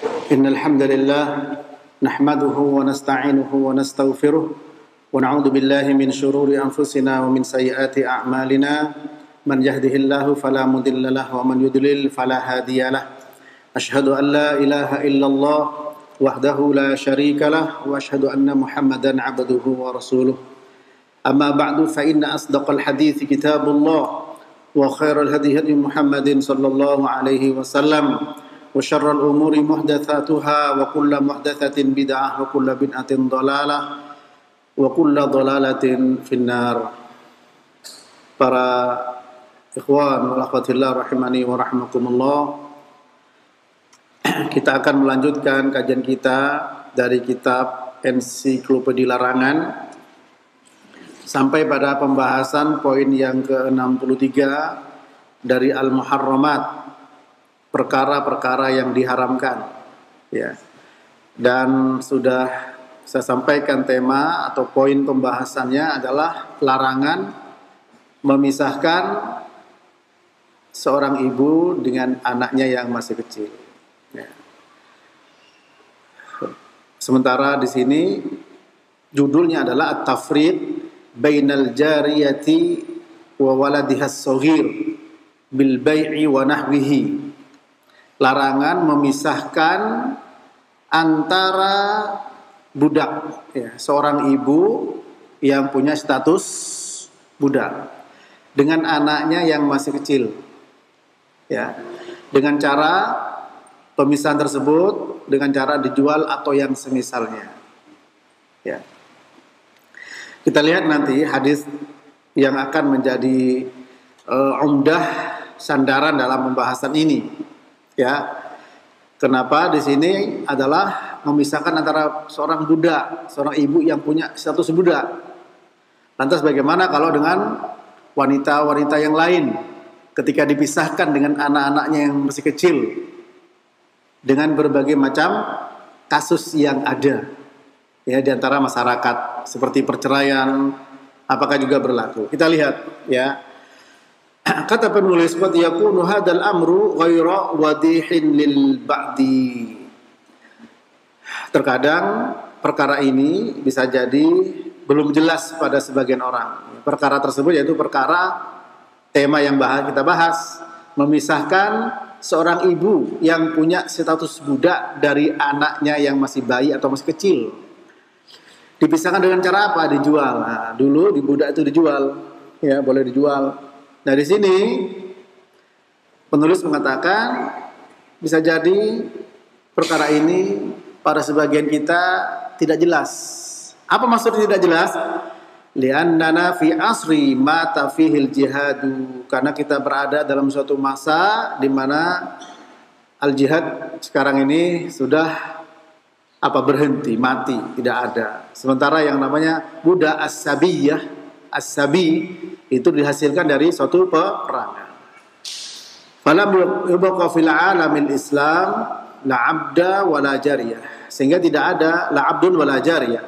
إن الحمد لله نحمده ونستعينه ونستغفره ونعوذ بالله من شرور أنفسنا ومن سيئات أعمالنا من يهده الله فلا مضل له ومن يضلل فلا هادي له أشهد أن لا إله إلا الله وحده لا شريك له وأشهد أن محمدا عبده ورسوله أما بعد فإن أصدق الحديث كتاب الله وخير الهدي هدي محمد صلى الله عليه وسلم وشر الأمور محدثاتها وكل محدثة بدعة وكل بدعة ضلالة وكل ضلالة في النار. Para ikhwan wal akhwatillah rahimani wa rahmakumullah, kita akan melanjutkan kajian kita dari kitab Ensiklopedia Larangan sampai pada pembahasan poin yang ke-63 dari Al-Muharramat, perkara-perkara yang diharamkan, ya. Dan sudah saya sampaikan tema atau poin pembahasannya adalah larangan memisahkan seorang ibu dengan anaknya yang masih kecil, ya. Sementara di sini judulnya adalah At-Tafrid bainal jariyati wa waladiha as-saghir bil bai'i wa nahwihi. Larangan memisahkan antara budak, ya, seorang ibu yang punya status budak dengan anaknya yang masih kecil, ya, dengan cara pemisahan tersebut dengan cara dijual atau yang semisalnya, ya. Kita lihat nanti hadis yang akan menjadi umdah sandaran dalam pembahasan ini. Ya, kenapa di sini adalah memisahkan antara seorang budak, seorang ibu yang punya status budak. Lantas bagaimana kalau dengan wanita-wanita yang lain ketika dipisahkan dengan anak-anaknya yang masih kecil dengan berbagai macam kasus yang ada, ya, di antara masyarakat seperti perceraian, apakah juga berlaku? Kita lihat, ya. Kata penulis, qad yakunu hadzal amru ghaira wadihin lil ba'di. Terkadang perkara ini bisa jadi belum jelas pada sebagian orang. Perkara tersebut yaitu perkara tema yang kita bahas, memisahkan seorang ibu yang punya status budak dari anaknya yang masih bayi atau masih kecil. Dipisahkan dengan cara apa? Dijual. Nah, dulu di budak itu dijual, ya, boleh dijual. Nah, di sini penulis mengatakan bisa jadi perkara ini pada sebagian kita tidak jelas. Apa maksudnya tidak jelas? Li'annana fi asri mata fihil jihadu, karena kita berada dalam suatu masa di mana al-jihad sekarang ini sudah berhenti, mati, tidak ada. Sementara yang namanya budak as-sabiyah, as-sabi itu dihasilkan dari suatu peperangan. Falam yubqa fil alamil Islam la 'abda wa la jariyah. Sehingga tidak ada la 'abdun wa la jariyah.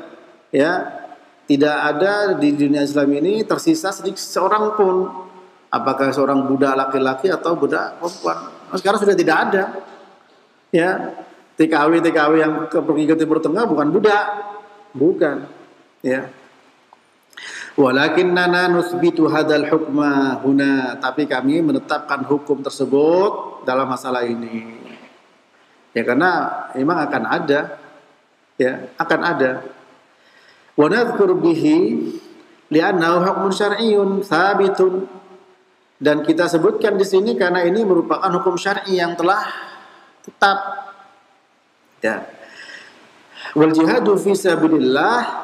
Ya, tidak ada di dunia Islam ini tersisa sedikit seorang pun, apakah seorang budak laki-laki atau budak perempuan. Sekarang sudah tidak ada. Ya, TKW yang pergi ke Timur Tengah bukan budak, bukan, ya. Walakinnana nusbitu hadzal hukma huna, tapi kami menetapkan hukum tersebut dalam masalah ini. Ya, karena memang akan ada, ya, akan ada. Wa nadhkur bihi li'annahu hukmun syar'iyyun tsabitun, dan kita sebutkan di sini karena ini merupakan hukum syar'i yang telah tetap, ya. Wal jihadu fi sabilillah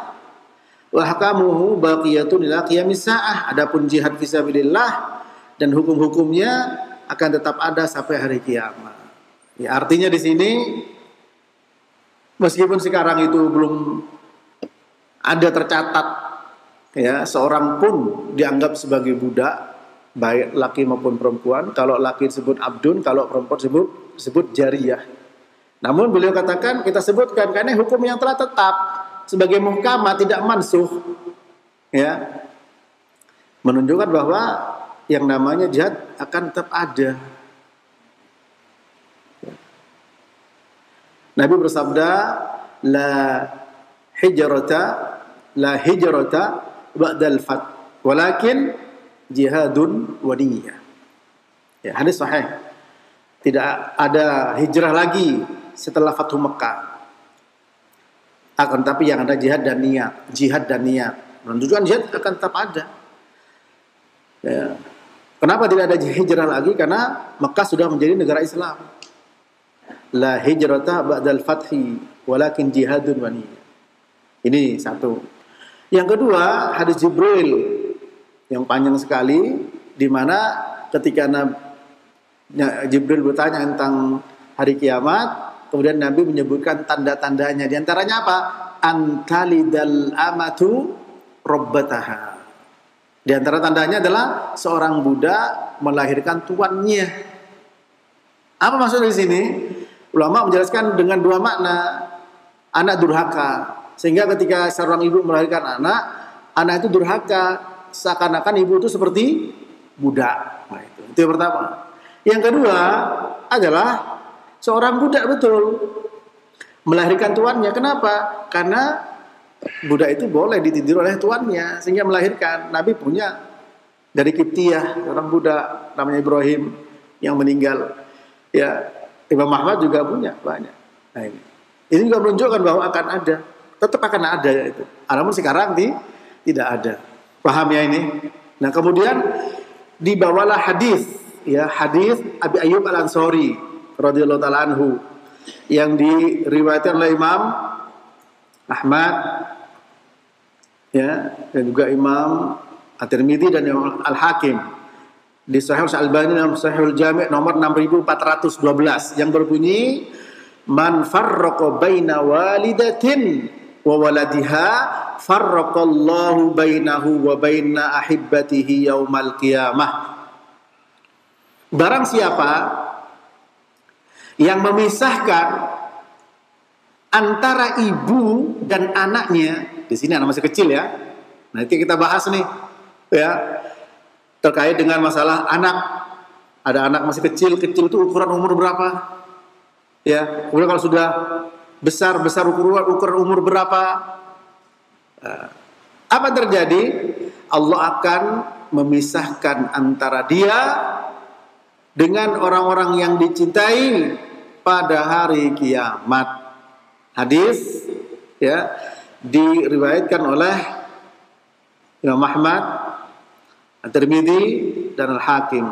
wa hakamuhu baqiyatun ila qiyamis saah. Adapun jihad fisabilillah dan hukum-hukumnya akan tetap ada sampai hari kiamat. Ya, artinya di sini meskipun sekarang itu belum ada tercatat, ya, seorang pun dianggap sebagai budak, baik laki maupun perempuan. Kalau laki disebut abdun, kalau perempuan disebut jariyah. Namun beliau katakan, kita sebutkan karena hukum yang telah tetap sebagai muhkamah, tidak mansuh, ya, menunjukkan bahwa yang namanya jihad akan tetap ada. Nabi bersabda, la hijrata la hijrata ba'dal fath, walakin jihadun wa niyyah. Ya, hadis sahih. Tidak ada hijrah lagi setelah Fathu Mekah. Akan tapi yang ada jihad dan niat, jihad dan niat. Dan tujuan jihad akan tetap ada. Ya. Kenapa tidak ada hijrah lagi? Karena Mekah sudah menjadi negara Islam. La hijrata ba'dal fathi, walakin jihadun wa niyyah. Ini satu. Yang kedua, hadis Jibril yang panjang sekali, di mana ketika Jibril bertanya tentang hari kiamat, kemudian Nabi menyebutkan tanda-tandanya. Di antaranya apa? Antalidal amatu rabbataha. Di antara tandanya adalah seorang budak melahirkan tuannya. Apa maksud di sini? Ulama menjelaskan dengan dua makna. Anak durhaka. Sehingga ketika seorang ibu melahirkan anak itu durhaka. Seakan-akan ibu itu seperti budak. Nah, itu yang pertama. Yang kedua adalah seorang budak betul melahirkan tuannya. Kenapa? Karena budak itu boleh ditidur oleh tuannya sehingga melahirkan. Nabi punya dari Kiptiyah orang budak namanya Ibrahim yang meninggal. Ya, Imam Ahmad juga punya banyak. Nah, ini juga menunjukkan bahwa akan ada, tetap akan ada itu. Namun sekarang tidak ada. Paham ya ini? Nah, kemudian dibawalah hadis Abi Ayyub Al-Ansari radhiyallahu taala anhu yang diriwayatkan oleh Imam Ahmad ya, dan juga Imam At-Tirmidzi dan Imam Al-Hakim di Sahih Al-Albani dalam Sahihul Jami' nomor 6412 yang berbunyi, man farraqa baina walidatin wa waladiha farraqallahu bainahu wa baina ahibbatihi yaumal qiyamah. Barang siapa yang memisahkan antara ibu dan anaknya, di sini anak masih kecil ya. Nanti kita bahas nih ya terkait dengan masalah anak. Ada anak masih kecil itu ukuran umur berapa? Ya, kemudian kalau sudah besar ukuran umur berapa? Apa terjadi? Allah akan memisahkan antara dia dengan orang-orang yang dicintai pada hari kiamat. Hadis ya diriwayatkan oleh Imam Ahmad, At-Tirmidzi dan Al-Hakim.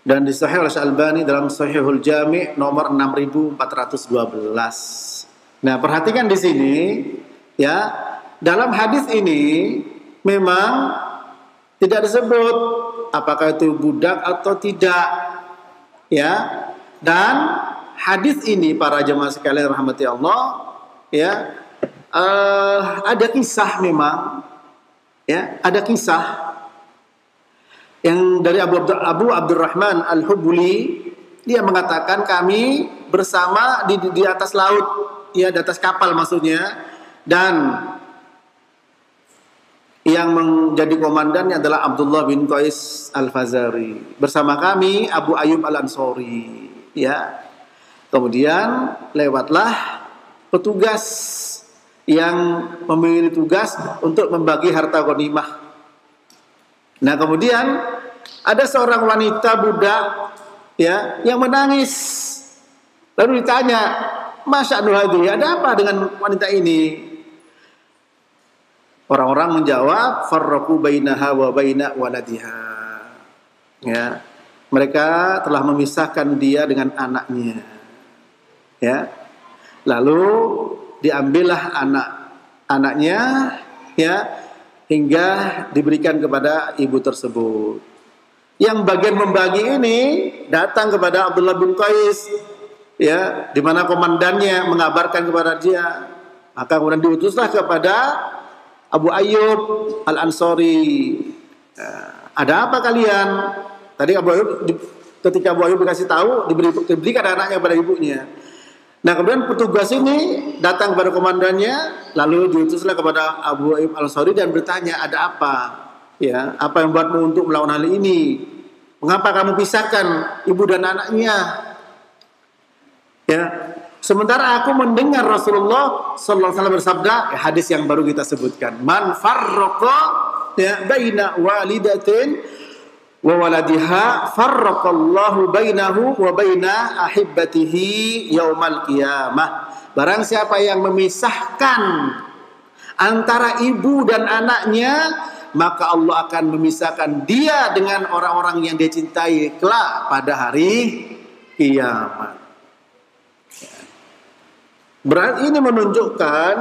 Dan disahih oleh Al-Albani dalam Sahihul Jami' nomor 6412. Nah, perhatikan di sini ya, dalam hadis ini memang tidak disebut apakah itu budak atau tidak ya. Dan hadis ini para jemaah sekalian rahmati Allah ya, ada kisah memang ya, ada kisah yang dari Abu Abdurrahman Al-Hubuli. Dia mengatakan kami bersama di atas laut ya, di atas kapal maksudnya, dan yang menjadi komandannya adalah Abdullah bin Qais Al-Fazari. Bersama kami Abu Ayyub Al-Ansari ya. Kemudian lewatlah petugas yang memiliki tugas untuk membagi harta ghanimah. Nah, kemudian ada seorang wanita budak ya yang menangis. Lalu ditanya, "Masya'nu hadhihi? Ada apa dengan wanita ini?" Orang-orang menjawab, "Farraqu bainaha wa baina waladiha." Ya. Mereka telah memisahkan dia dengan anaknya. Ya. Lalu diambillah anaknya ya, hingga diberikan kepada ibu tersebut. Yang bagian membagi ini datang kepada Abdullah bin Qais ya, di mana komandannya mengabarkan kepada dia. Maka kemudian diutuslah kepada Abu Ayyub Al-Ansari. Ada apa kalian? Tadi ketika Abu Ayyub dikasih tahu, diberikan anaknya kepada ibunya. Nah, kemudian petugas ini datang kepada komandannya, lalu diutuslah kepada Abu Ayyub Al-Ansari dan bertanya, ada apa? Ya, apa yang membuatmu untuk melawan hal ini? Mengapa kamu pisahkan ibu dan anaknya? Ya. Sementara aku mendengar Rasulullah sallallahu alaihi wasallam bersabda, hadis yang baru kita sebutkan, man farraqa ya baina walidatin wa waladiha farraqallahu bainahu wa baina ahibbatihi yaumal qiyamah. Barang siapa yang memisahkan antara ibu dan anaknya, maka Allah akan memisahkan dia dengan orang-orang yang dia cintai kelak pada hari kiamat. Berarti ini menunjukkan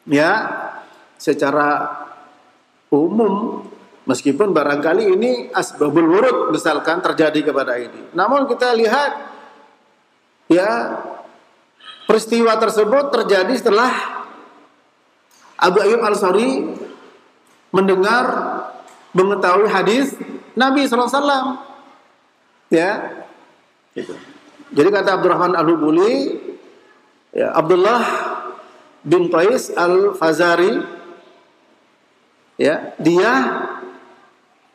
ya secara umum, meskipun barangkali ini asbabul wurud misalkan terjadi kepada ini. Namun kita lihat ya peristiwa tersebut terjadi setelah Abu Ayyub Al-Ansari mendengar mengetahui hadis Nabi SAW. Ya. Gitu. Jadi kata Abdurrahman Al-Hubuli, ya, Abdullah bin Qais Al-Fazari, ya, dia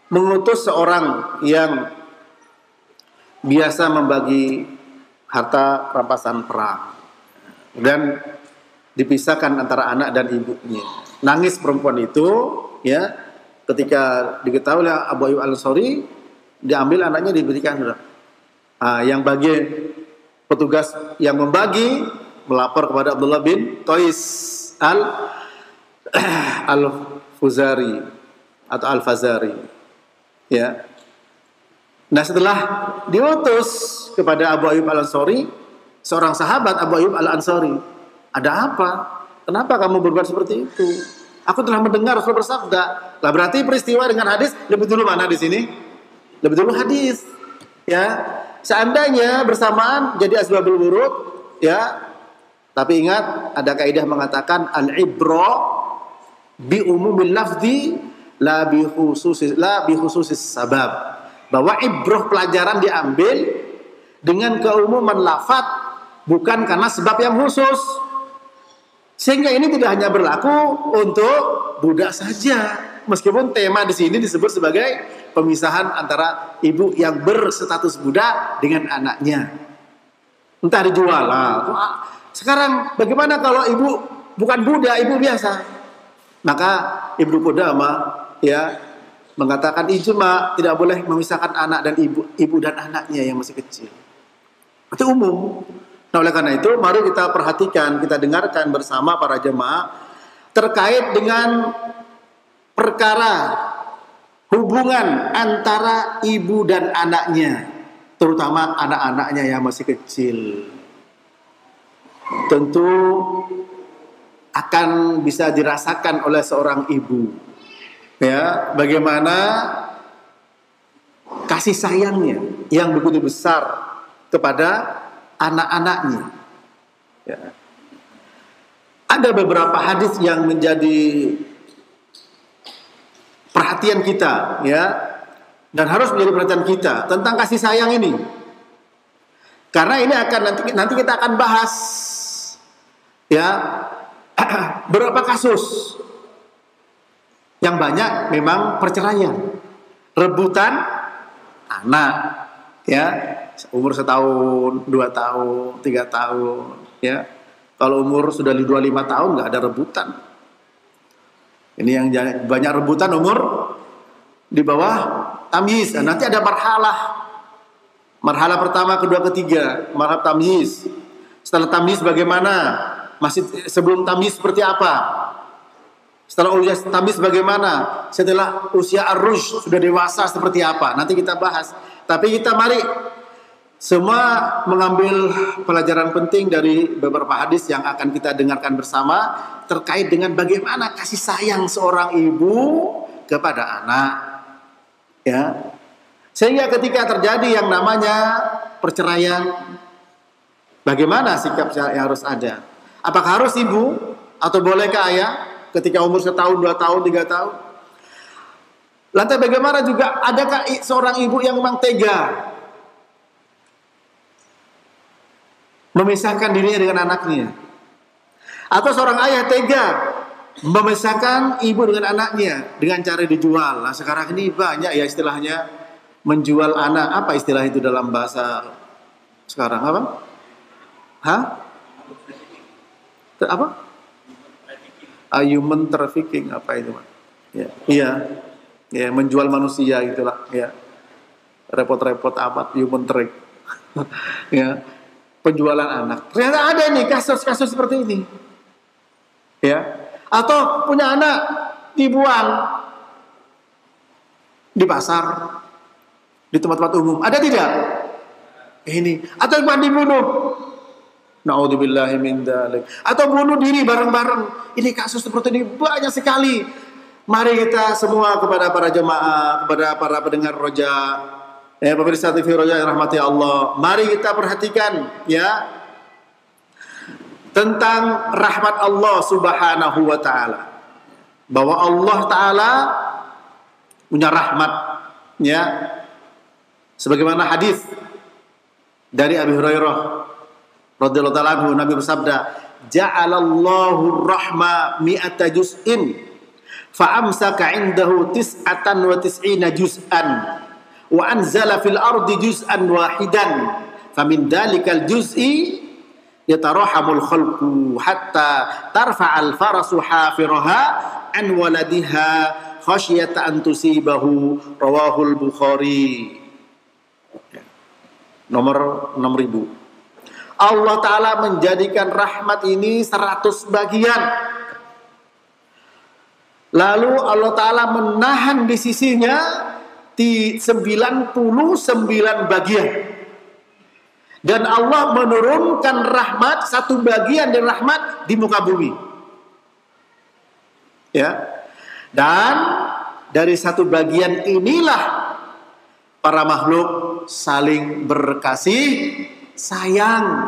mengutus seorang yang biasa membagi harta rampasan perang dan dipisahkan antara anak dan ibunya. Nangis perempuan itu, ya, ketika diketahui oleh Abu Ayyub Al-Ansari, diambil anaknya diberikan. Yang bagian petugas yang membagi melapor kepada Abdullah bin Qais Al-Fuzari atau Al-Fazari. Ya. Nah, setelah diutus kepada Abu Ayyub Al-Ansari, seorang sahabat Abu Ayyub Al-Ansari, ada apa? Kenapa kamu berbuat seperti itu? Aku telah mendengar Rasul bersabda. Lah berarti peristiwa dengan hadis lebih dulu mana di sini? Lebih dulu hadis. Ya. Seandainya bersamaan jadi asbabul wurud, ya. Tapi ingat, ada kaidah mengatakan al-ibra bi umumil lafzi la bi khususis sabab. Bahwa ibrah pelajaran diambil dengan keumuman lafaz, bukan karena sebab yang khusus. Sehingga ini tidak hanya berlaku untuk budak saja, meskipun tema di sini disebut sebagai pemisahan antara ibu yang berstatus budak dengan anaknya. Entah dijual lah. Sekarang bagaimana kalau ibu bukan budak, ibu biasa? Maka Ibnu Qudamah ya mengatakan ijma tidak boleh memisahkan anak dan ibu dan anaknya yang masih kecil. Itu umum. Nah, oleh karena itu mari kita perhatikan, kita dengarkan bersama para jemaah terkait dengan perkara hubungan antara ibu dan anaknya, terutama anak-anaknya yang masih kecil. Tentu akan bisa dirasakan oleh seorang ibu, ya, bagaimana kasih sayangnya yang begitu besar kepada anak-anaknya. Ya. Ada beberapa hadis yang menjadi perhatian kita, ya, dan harus menjadi perhatian kita tentang kasih sayang ini. Karena ini akan nanti kita akan bahas, ya, beberapa kasus yang banyak memang perceraian, rebutan anak, ya, umur 1 tahun, 2 tahun, 3 tahun, ya. Kalau umur sudah 25 tahun nggak ada rebutan. Ini yang banyak rebutan umur di bawah tamyiz. Nah, nanti ada marhalah pertama, kedua, ketiga, marhalah tamyiz. Setelah tamyiz bagaimana? Masih sebelum tamyiz seperti apa? Setelah usia tamyiz bagaimana? Setelah usia ar-rushd sudah dewasa seperti apa? Nanti kita bahas. Tapi kita mari semua mengambil pelajaran penting dari beberapa hadis yang akan kita dengarkan bersama terkait dengan bagaimana kasih sayang seorang ibu kepada anak, ya. Sehingga ketika terjadi yang namanya perceraian, bagaimana sikap yang harus ada? Apakah harus ibu atau bolehkah ayah ketika umur 1 tahun, 2 tahun, 3 tahun? Lantas bagaimana juga adakah seorang ibu yang memang tega memisahkan dirinya dengan anaknya? Atau seorang ayah tega memisahkan ibu dengan anaknya dengan cara dijual? Nah, sekarang ini banyak ya istilahnya menjual anak. Apa istilah itu dalam bahasa sekarang? Apa? Hah? Apa? Human trafficking, apa itu, Pak? Ya, iya. Ya, menjual manusia itulah, ya. Repot-repot amat human traffic. Ya. Penjualan anak. Ternyata ada nih kasus-kasus seperti ini. Ya. Atau punya anak dibuang di pasar, di tempat-tempat umum. Ada tidak? Ini. Atau yang dibunuh. Na'udzubillahi min dzalik. Atau bunuh diri bareng-bareng. Ini kasus seperti ini banyak sekali. Mari kita semua kepada para jemaah, kepada para pendengar Roja, pemirsa TV Roja yang rahmati Allah, mari kita perhatikan ya tentang rahmat Allah Subhanahu wa taala. Bahwa Allah taala punya rahmat ya. Sebagaimana hadis dari Abi Hurairah radhiyallahu ta'ala anhu, Nabi bersabda, "Ja'alallahu rahma mi'ata juz'in fa amsaka 'indahu tis'atan wa tis'ina juz'an wa anzala fil ardi juz'an wahidan famin dalikal juz'i yatarahamul khalqu hatta tarfa'al farasu hafiraha an waladiha khasyata an tusibahu." Rawahul Bukhari. Nomor 6000. Allah Ta'ala menjadikan rahmat ini 100 bagian. Lalu Allah Ta'ala menahan di sisinya di 99 bagian. Dan Allah menurunkan rahmat, satu bagian dari rahmat di muka bumi. Ya. Dan dari satu bagian inilah para makhluk saling berkasih sayang,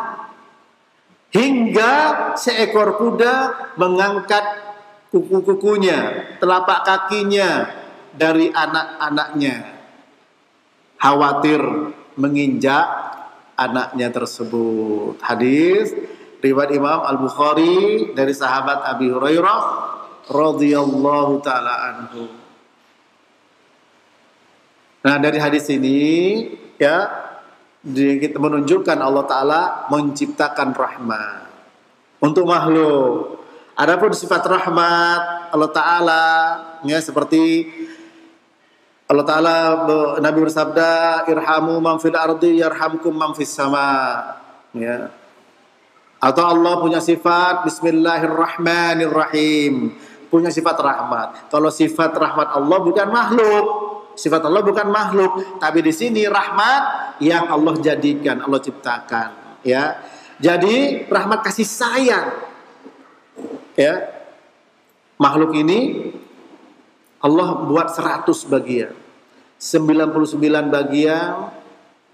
hingga seekor kuda mengangkat kuku-kukunya, telapak kakinya dari anak-anaknya, khawatir menginjak anaknya tersebut. Hadis riwayat Imam Al-Bukhari dari sahabat Abi Hurairah radhiyallahu taala anhu. Nah, dari hadis ini ya kita menunjukkan Allah Ta'ala menciptakan rahmat untuk makhluk. Adapun sifat rahmat Allah Ta'ala ya, seperti Allah Ta'ala, Nabi bersabda, irhamu man fil ardi yarhamkum man fis sama ya. Atau Allah punya sifat Bismillahirrahmanirrahim, punya sifat rahmat. Kalau sifat rahmat Allah bukan makhluk, sifat Allah bukan makhluk, tapi di sini rahmat yang Allah jadikan, Allah ciptakan, ya. Jadi rahmat kasih sayang, ya. Makhluk ini Allah buat 100 bagian, 99 bagian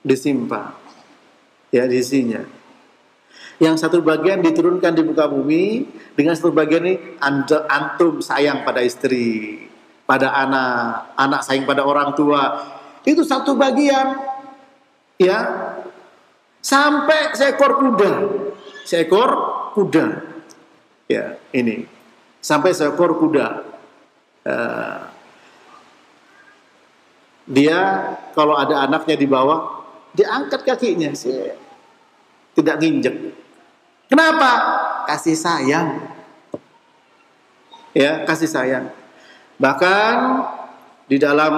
disimpan, ya, di isinya. Yang satu bagian diturunkan di muka bumi, dengan satu bagian ini antum sayang pada istri, pada anak, anak sayang pada orang tua. Itu satu bagian. Ya, sampai seekor kuda, ya ini, sampai seekor kuda, dia kalau ada anaknya di bawah, dia angkat kakinya, tidak nginjek. Kenapa? Kasih sayang, ya, kasih sayang. Bahkan di dalam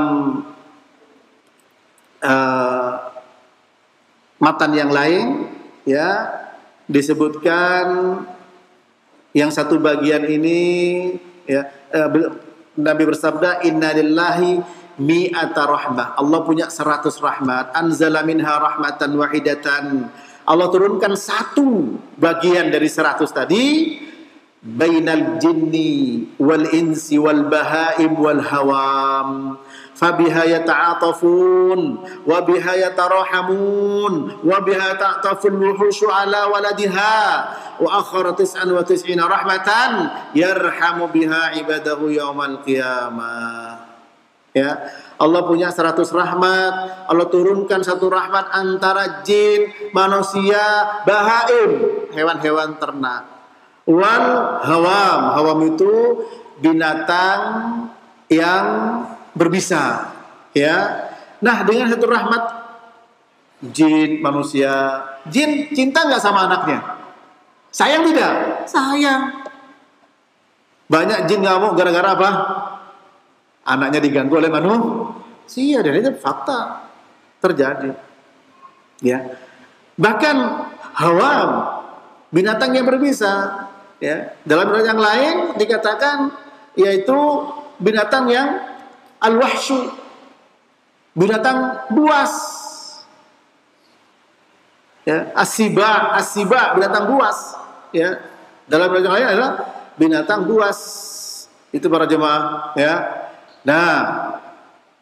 matan yang lain ya disebutkan yang satu bagian ini ya, Nabi bersabda, inna lillahi mi'ata rahmah. Allah punya 100 rahmat. Anzala minha rahmatan wahidatan. Allah turunkan satu bagian dari 100 tadi, bainal jinni wal insi wal bahaim wal hawam. Fabiha yata'atafun wa biha yatarahamun wa biha ta'taful wuhushu ala waladiha wa akhara 99 rahmatan yarhamu biha ibadahu yaumal qiyamah. Ya, Allah punya 100 rahmat. Allah turunkan satu rahmat antara jin, manusia, bahaim, hewan-hewan ternak, wal hawam. Hawam itu binatang yang berbisa, ya. Nah, dengan satu rahmat, jin, manusia, jin cinta nggak sama anaknya? Sayang tidak? Sayang. Banyak jin ngamuk gara-gara apa? Anaknya diganggu oleh manusia, dan itu fakta terjadi. Ya. Bahkan hawam, binatang yang berbisa, ya. Dalam riwayat yang lain dikatakan yaitu binatang yang al-wahsyu, binatang buas. Ya, asiba, binatang buas. Ya. Dalam riwayat yang lain adalah binatang buas. Itu para jemaah, ya. Nah,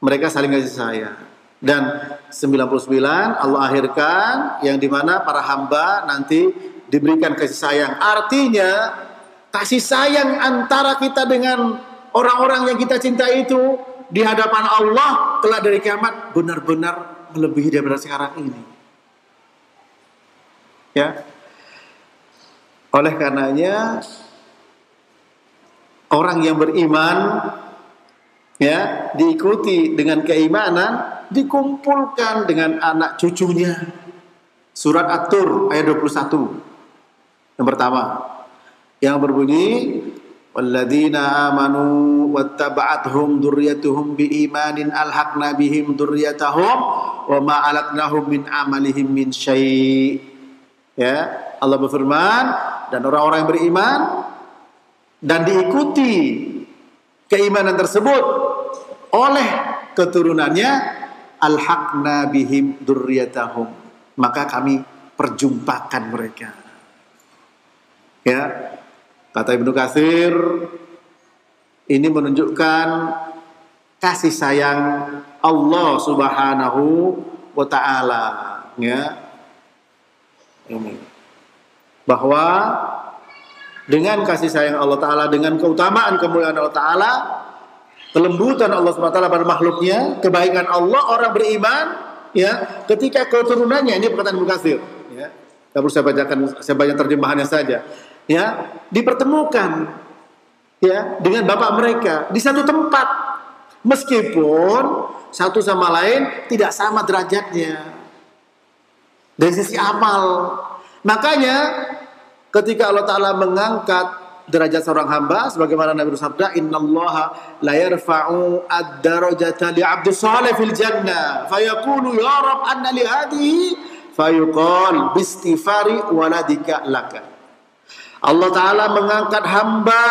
mereka saling kasih sayang. Dan 99 Allah akhirkan yang dimana para hamba nanti diberikan kasih sayang. Artinya kasih sayang antara kita dengan orang-orang yang kita cintai itu di hadapan Allah kelak dari kiamat benar-benar melebihi daripada sekarang ini. Ya. Oleh karenanya orang yang beriman, ya, diikuti dengan keimanan, dikumpulkan dengan anak cucunya. Surat At-Tur ayat 21. Yang pertama, yang berbunyi walladzina amanu wattaba'athum dzurriyyatuhum biimanin alhaqna bihim dzurriyyatahum wa ma alatnahum min amalihim min syai'. Ya, Allah berfirman, dan orang-orang yang beriman dan diikuti keimanan tersebut oleh keturunannya, alhaqna bihim dzurriyyatahum, maka kami perjumpakan mereka. Ya, kata Ibnu Katsir, ini menunjukkan kasih sayang Allah Subhanahu wa taala, ya. Ini bahwa dengan kasih sayang Allah taala, dengan keutamaan kemuliaan Allah taala, kelembutan Allah Subhanahu wa taala pada makhluknya, kebaikan Allah, orang beriman, ya, ketika keturunannya, ini perkataan Ibnu Katsir, ya. Tidak perlu saya bacakan terjemahannya saja. Ya, dipertemukan, ya, dengan bapak mereka di satu tempat, meskipun satu sama lain tidak sama derajatnya dari sisi amal. Makanya ketika Allah Ta'ala mengangkat derajat seorang hamba, sebagaimana Nabi bersabda, innallaha la yarfa'u ad-darajata li'abdi salih fil jannah fayaqulu ya Rabb anna li hadhihi fayuqal bistighfari waladika laka. Allah Ta'ala mengangkat hamba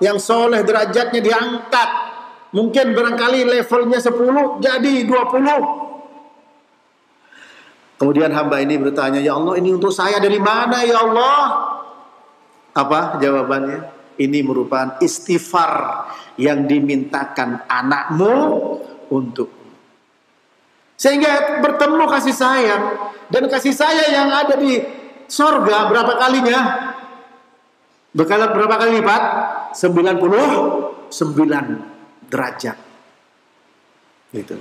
yang soleh, derajatnya diangkat. Mungkin barangkali levelnya 10 jadi 20. Kemudian hamba ini bertanya, ya Allah, ini untuk saya dari mana ya Allah? Apa jawabannya? Ini merupakan istighfar yang dimintakan anakmu untuk. Sehingga bertemu kasih sayang. Dan kasih sayang yang ada di sorga berapa kalinya? Berapa kali lipat? 99 derajat. Gitu.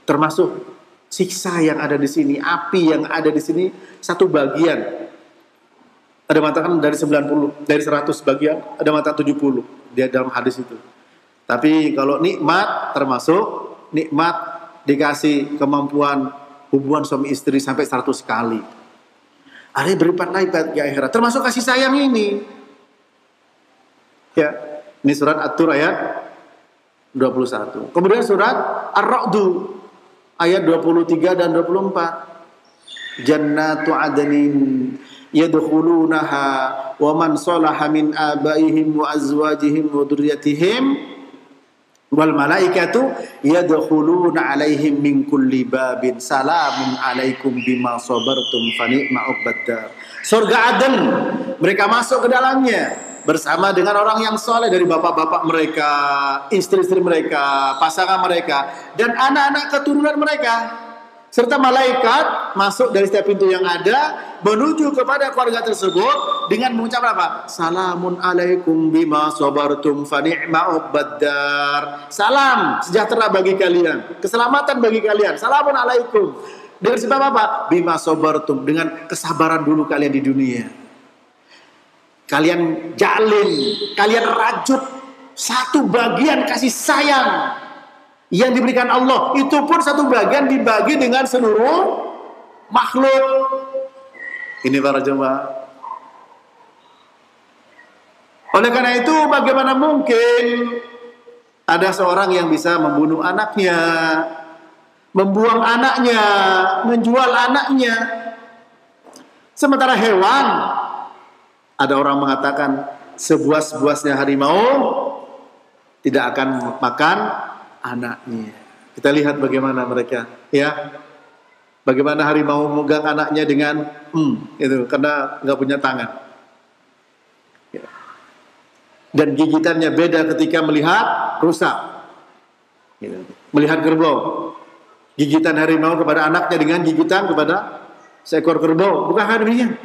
Termasuk siksa yang ada di sini, api yang ada di sini satu bagian. Ada mengatakan dari 90, dari 100 bagian, ada mengatakan 70 dia dalam hadis itu. Tapi kalau nikmat, termasuk nikmat dikasih kemampuan hubungan suami istri sampai 100 kali. Ada yang berlipat-lipat di akhirat. Termasuk kasih sayang ini. Ya, ini surat At-Tur ayat 21. Kemudian surat Ar-Ra'du ayat 23 dan 24. Jannatu adnin yadkhulunaha wa man salaha min abaihim wa azwajihim wa dzurriyyatihim wal malaikatu yadkhuluna alaihim min kulli babin salamun alaikum bima sabartum fa ni'ma uqbaddar. Surga Aden, mereka masuk ke dalamnya bersama dengan orang yang soleh dari bapak-bapak mereka, istri-istri mereka, pasangan mereka, dan anak-anak keturunan mereka. Serta malaikat masuk dari setiap pintu yang ada menuju kepada keluarga tersebut dengan mengucap apa? Salamun alaikum bima sabartum fa ni'ma uqbaddar. Salam sejahtera bagi kalian, keselamatan bagi kalian. Salamun alaikum. Dengan sebab apa? Bima sabartum, dengan kesabaran dulu kalian di dunia. Kalian jalin, kalian rajut satu bagian kasih sayang yang diberikan Allah. Itu pun satu bagian dibagi dengan seluruh makhluk. Ini para jemaah. Oleh karena itu, bagaimana mungkin ada seorang yang bisa membunuh anaknya, membuang anaknya, menjual anaknya. Sementara hewan, ada orang mengatakan sebuas-buasnya harimau tidak akan makan anaknya. Kita lihat bagaimana mereka, ya. Bagaimana harimau memegang anaknya dengan itu karena nggak punya tangan. Ya. Dan gigitannya beda ketika melihat rusa. Gitu. Melihat kerbau. Gigitan harimau kepada anaknya dengan gigitan kepada seekor kerbau, bukan demikian.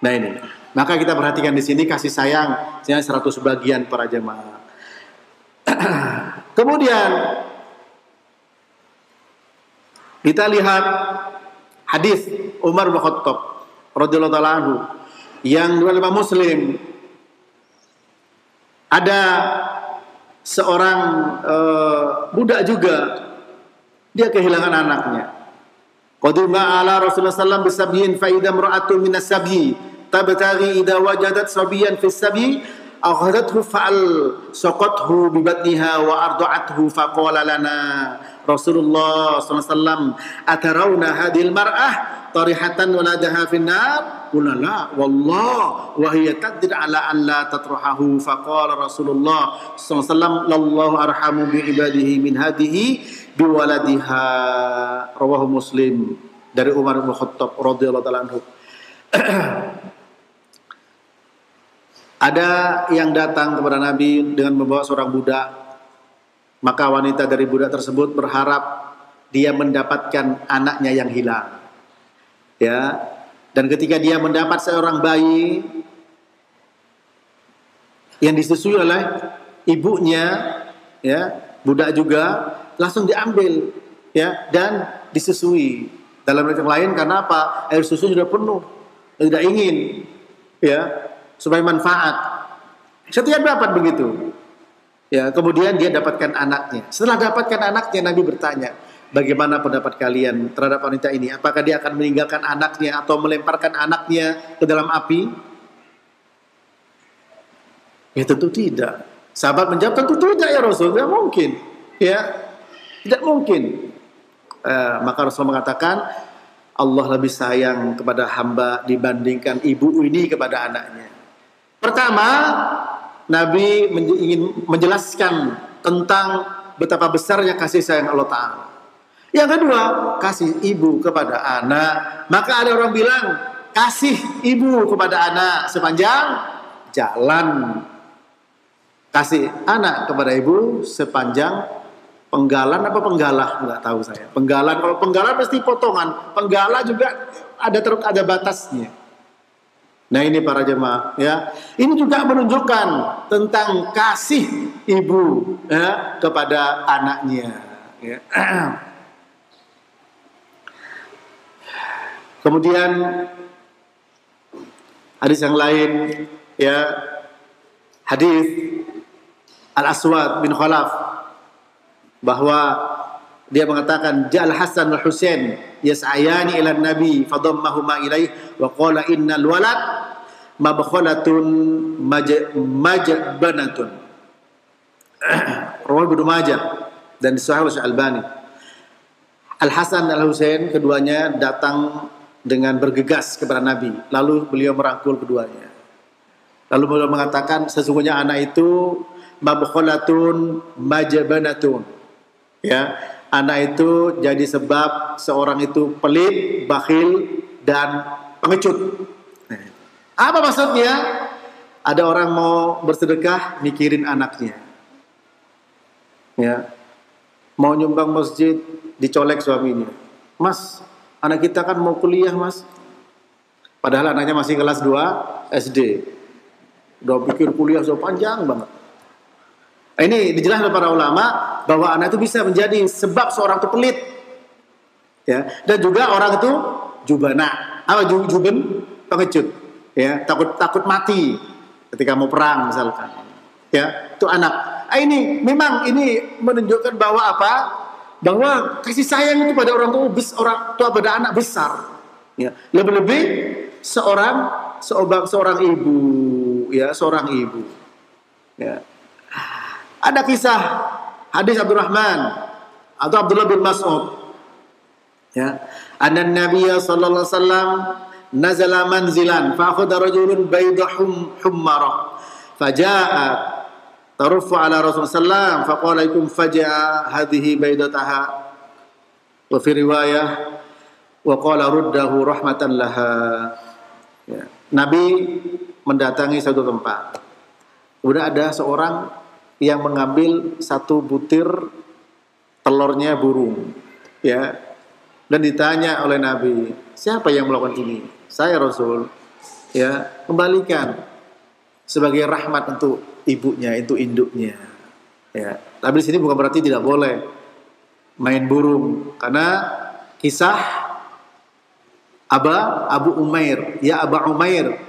Nah ini, maka kita perhatikan di sini kasih sayang 100 bagian para jemaah. Kemudian kita lihat hadis Umar bin Khattab radhiyallahu ta'ala anhu yang riwayat Imam Muslim. Ada seorang budak juga, dia kehilangan anaknya. Qadima ala Rasulullah sallallahu alaihi wasallam bisabyin fa idza imra'atun min as-sabyi tabtaghi idza wajadat sabiyan fi as-sabyi akhadhathu fa'al saqathu bi batniha wa arda'athu faqala lana Rasulullah sallallahu alaihi wasallam atarawna hadhil mar'ah tarihatan waladaha fi an-nar qulna la wallah wa hiya taqdir ala an la tatrahahu faqala Rasulullah sallallahu alaihi wasallam lallahu arhamu bi ibadihi min hadhihi bi waladiha. Rawahu Muslim dari Umar bin Khattab radhiyallahu ta'ala anhu. Ada yang datang kepada Nabi dengan membawa seorang budak. Maka wanita dari budak tersebut berharap dia mendapatkan anaknya yang hilang. Ya. Dan ketika dia mendapat seorang bayi yang disusui oleh ibunya, ya, budak juga langsung diambil, ya, dan disusui. Dalam yang lain karena apa? Air susu sudah penuh. Tidak ingin, ya, supaya manfaat. Setiap dapat begitu. Ya, kemudian dia dapatkan anaknya. Setelah dapatkan anaknya, Nabi bertanya, bagaimana pendapat kalian terhadap wanita ini? Apakah dia akan meninggalkan anaknya atau melemparkan anaknya ke dalam api? Ya tentu tidak. Sahabat menjawab, tentu tidak ya Rasul, tidak mungkin. Ya, tidak mungkin. Maka Rasul mengatakan, Allah lebih sayang kepada hamba dibandingkan ibu ini kepada anaknya. Pertama, Nabi ingin menjelaskan tentang betapa besarnya kasih sayang Allah Ta'ala. Yang kedua, kasih ibu kepada anak. Maka ada orang bilang, kasih ibu kepada anak sepanjang jalan. Kasih anak kepada ibu sepanjang penggalan apa penggalah? Enggak tahu saya. Penggalan, kalau penggalan pasti potongan. Penggala juga ada batasnya. Nah ini para jemaah, ya. Ini juga menunjukkan tentang kasih ibu, ya, kepada anaknya. Ya. Kemudian hadis yang lain, ya, hadis Al-Aswad bin Khalaf, bahwa dia mengatakan Ja'al Hasan wal Husain yas'ayani ila Nabi fadammahuma ilaih wa qala innal walad mabkhalatun majbanatun. Rawahu Ibnu Majah dan Sahih Al-Albani. Al Hasan Al Husain keduanya datang dengan bergegas kepada Nabi, lalu beliau merangkul keduanya. Lalu beliau mengatakan sesungguhnya anak itu mabkhalatun majbanatun. Ya, anak itu jadi sebab seorang itu pelit, bakhil, dan pengecut. Apa maksudnya? Ada orang mau bersedekah, mikirin anaknya. Ya, mau nyumbang masjid, dicolek suaminya. Mas, anak kita kan mau kuliah, Mas. Padahal anaknya masih kelas 2 SD. Udah pikir kuliah so panjang banget. Ini dijelaskan oleh para ulama bahwa anak itu bisa menjadi sebab seorang itu pelit, ya, dan juga orang itu jubana, juben, pengecut, ya, takut mati ketika mau perang misalkan, ya, itu anak. Ini memang ini menunjukkan bahwa apa? Bahwa kasih sayang itu pada orang tua pada anak besar, ya, lebih-lebih seorang ibu, ya, seorang ibu. Ya. Ada kisah hadis Abdurrahman atau Abdullah bin Mas'ud. Ya. Anna Nabiyya sallallahu alaihi wasallam nazala manzilan fa akhadha rajulun baydahum hummarah faja'a tarufu ala Rasulullah sallallahu fa qala ikum faja'a hadhihi baydataha wa fi riwayah wa qala ruddahu rahmatan laha. Ya. Nabi mendatangi satu tempat. Udah ada seorang yang mengambil satu butir telurnya burung, ya, dan ditanya oleh Nabi, siapa yang melakukan ini? Saya Rasul, ya, kembalikan sebagai rahmat untuk ibunya, itu induknya, ya. Tapi di sini bukan berarti tidak boleh main burung, karena kisah Abu Umair, ya Aba Umair.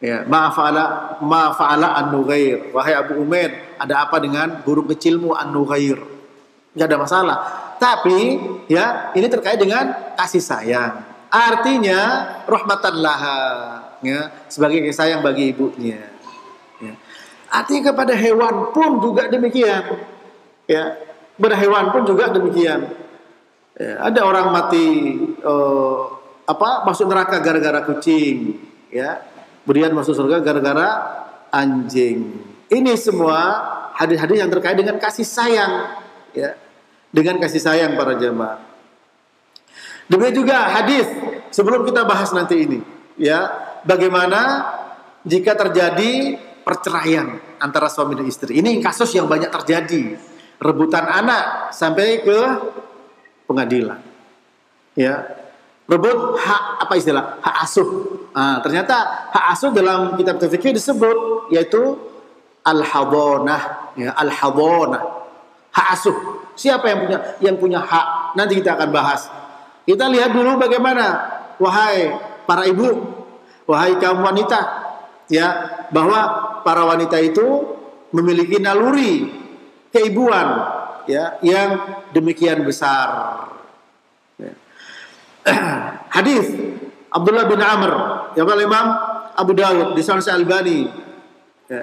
Ya, ma fa'ala an-nughair. Wahai Abu Umair, ada apa dengan burung kecilmu an-nughair? Enggak ada masalah. Tapi ya, ini terkait dengan kasih sayang. Artinya rahmatan laha, ya, sebagai kasih sayang bagi ibunya. Ya. Artinya kepada hewan pun juga demikian. Ya, kepada hewan pun juga demikian. Ya, ada orang mati masuk neraka gara-gara kucing, ya. Kemudian masuk surga gara-gara anjing. Ini semua hadis-hadis yang terkait dengan kasih sayang, ya, dengan kasih sayang para jemaah. Demikian juga hadis sebelum kita bahas nanti ini, ya, bagaimana jika terjadi perceraian antara suami dan istri. Ini kasus yang banyak terjadi, rebutan anak sampai ke pengadilan, ya. Rebut hak hak asuh. Ternyata hak asuh dalam kitab fikih disebut yaitu al-hadhanah, ya, al-hadhanah. Hak asuh. Siapa yang punya hak? Nanti kita akan bahas. Kita lihat dulu bagaimana, wahai para ibu, wahai kaum wanita, ya, bahwa para wanita itu memiliki naluri keibuan, ya, yang demikian besar. Hadis Abdullah bin Amr yang Imam Abu Dawud di Sunan Al-Albani, ya,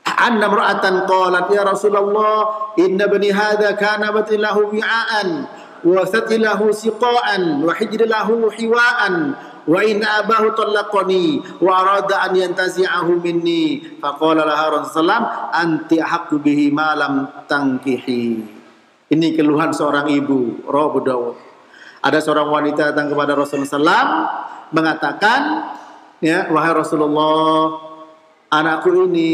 anna imra'atan qalat ya Rasulullah inna bani hadha kana batilahu wi'an wa satilahu siqa'an wa hijrilahu hiwa'an wa in abahu talaqani wa arada an yantazi'ahu minni faqala laha Rasulullah anti ahaqqu bihi ma lam tankihi. Ini keluhan seorang ibu, rawahu Abu Dawud. Ada seorang wanita datang kepada Rasulullah SAW mengatakan, ya, wahai Rasulullah, anakku ini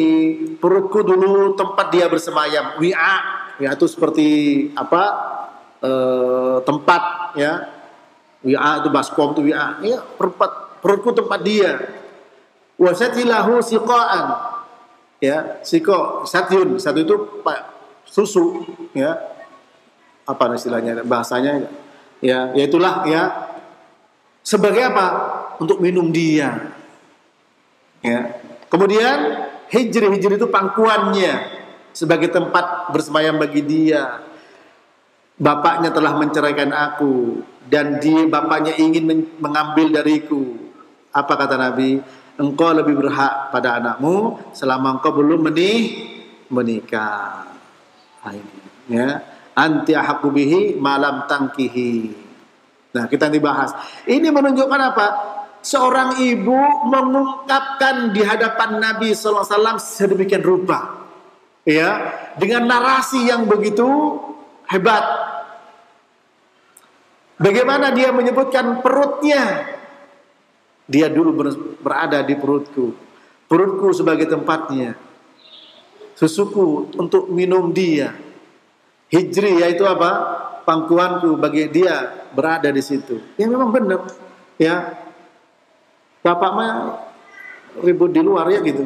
perutku dulu tempat dia bersemayam, wi'a, ya, itu seperti apa? Tempat, ya, wi'a itu baskom itu wi'a, ya, perutku tempat dia. Wasatilahu siqaan, ya, siqo, satyun, satu itu susu, ya, apa istilahnya, bahasanya. Ya, yaitulah, ya, sebagai apa? Untuk minum dia. Ya. Kemudian hijri itu pangkuannya sebagai tempat bersemayam bagi dia. Bapaknya telah menceraikan aku dan bapaknya ingin mengambil dariku. Apa kata Nabi? Engkau lebih berhak pada anakmu selama engkau belum menikah. Ya. Anti ahaqqu bihi malam tangkihi. Nah, kita nanti bahas. Ini menunjukkan apa? Seorang ibu mengungkapkan di hadapan Nabi sallallahu alaihi wasallam sedemikian rupa, ya, dengan narasi yang begitu hebat. Bagaimana dia menyebutkan perutnya? Dia dulu berada di perutku. Perutku sebagai tempatnya. Susuku untuk minum dia. Hijri yaitu apa? Pangkuanku bagi dia berada di situ. Ya memang benar, ya. Bapak mah ribut di luar, ya, gitu.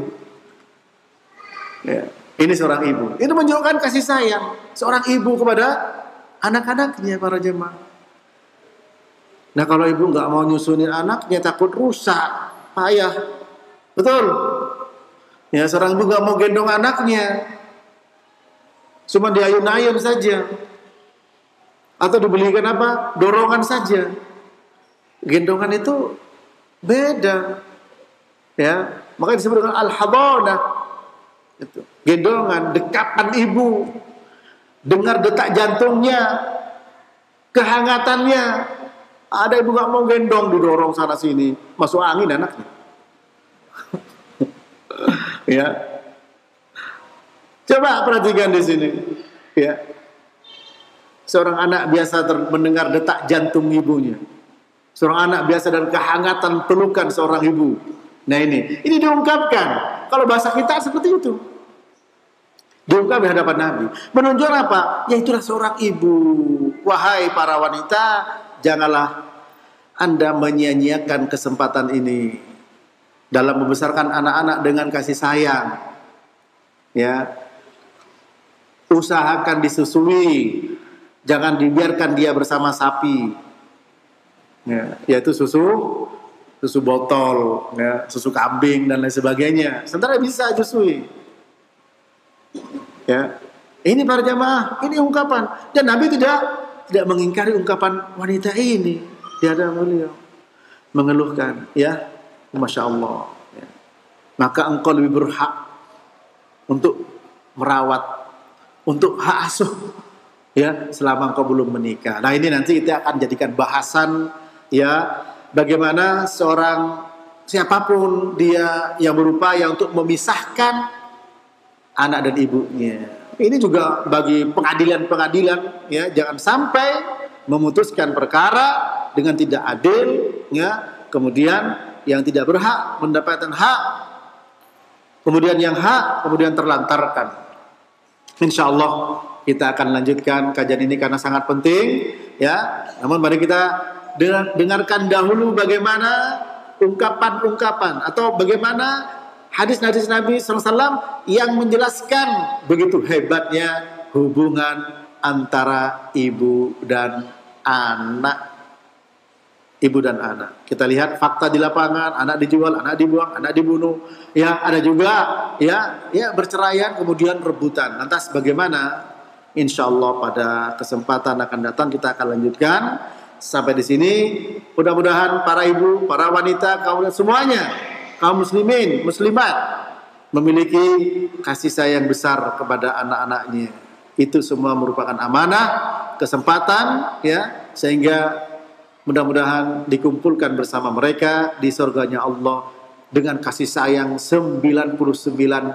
Ya, ini seorang ibu. Itu menunjukkan kasih sayang seorang ibu kepada anak-anaknya, para jemaah. Nah, kalau ibu nggak mau nyusunin anaknya, takut rusak, payah, betul. Ya, seorang ibu nggak mau gendong anaknya. Cuma diayun-ayun saja. Atau dibelikan apa? Dorongan saja. Gendongan itu Beda. Ya, makanya disebut dengan al-hadanah. Itu. Gendongan, dekapan ibu. Dengar detak jantungnya, kehangatannya. Ada ibu nggak mau gendong, didorong sana sini, masuk angin anaknya. Ya. Coba perhatikan di sini. Ya. Seorang anak biasa mendengar detak jantung ibunya. Seorang anak biasa dan kehangatan pelukan seorang ibu. Nah ini diungkapkan. Kalau bahasa kita seperti itu. Diungkap di hadapan Nabi. Menunjukkan apa? Ya itulah seorang ibu. Wahai para wanita, janganlah Anda menyia-nyiakan kesempatan ini dalam membesarkan anak-anak dengan kasih sayang. Ya. Usahakan disusui. Jangan dibiarkan dia bersama sapi. Ya, yaitu susu botol, ya, susu kambing dan lain sebagainya. Sementara bisa susui. Ya, ini para jamaah, ini ungkapan. Dan Nabi tidak mengingkari ungkapan wanita ini di hadapan beliau, mengeluhkan, ya, masya Allah. Ya. Maka engkau lebih berhak untuk merawat, untuk hak asuh, ya, selama engkau belum menikah. Nah ini nanti kita akan jadikan bahasan, ya, bagaimana seorang siapapun dia yang berupaya untuk memisahkan anak dan ibunya. Ini juga bagi pengadilan-pengadilan, ya, jangan sampai memutuskan perkara dengan tidak adil, ya, kemudian yang tidak berhak mendapatkan hak, kemudian yang hak kemudian terlantarkan. Insyaallah kita akan lanjutkan kajian ini karena sangat penting, ya. Namun mari kita dengarkan dahulu bagaimana ungkapan-ungkapan atau bagaimana hadis-hadis Nabi SAW yang menjelaskan begitu hebatnya hubungan antara ibu dan anak. Ibu dan anak. Kita lihat fakta di lapangan, anak dijual, anak dibuang, anak dibunuh. Ya, ada juga ya berceraian kemudian rebutan. Lantas bagaimana? Insyaallah pada kesempatan akan datang kita akan lanjutkan. Sampai di sini, mudah-mudahan para ibu, para wanita, kaum semuanya, kaum muslimin, muslimat memiliki kasih sayang besar kepada anak-anaknya. Itu semua merupakan amanah, kesempatan, ya, sehingga mudah-mudahan dikumpulkan bersama mereka di surganya Allah dengan kasih sayang 99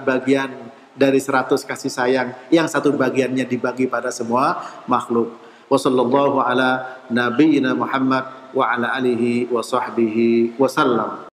bagian dari 100 kasih sayang yang satu bagiannya dibagi pada semua makhluk. Wassallallahu ala nabiyyina Muhammad wa ala alihi wa sahbihi wasallam.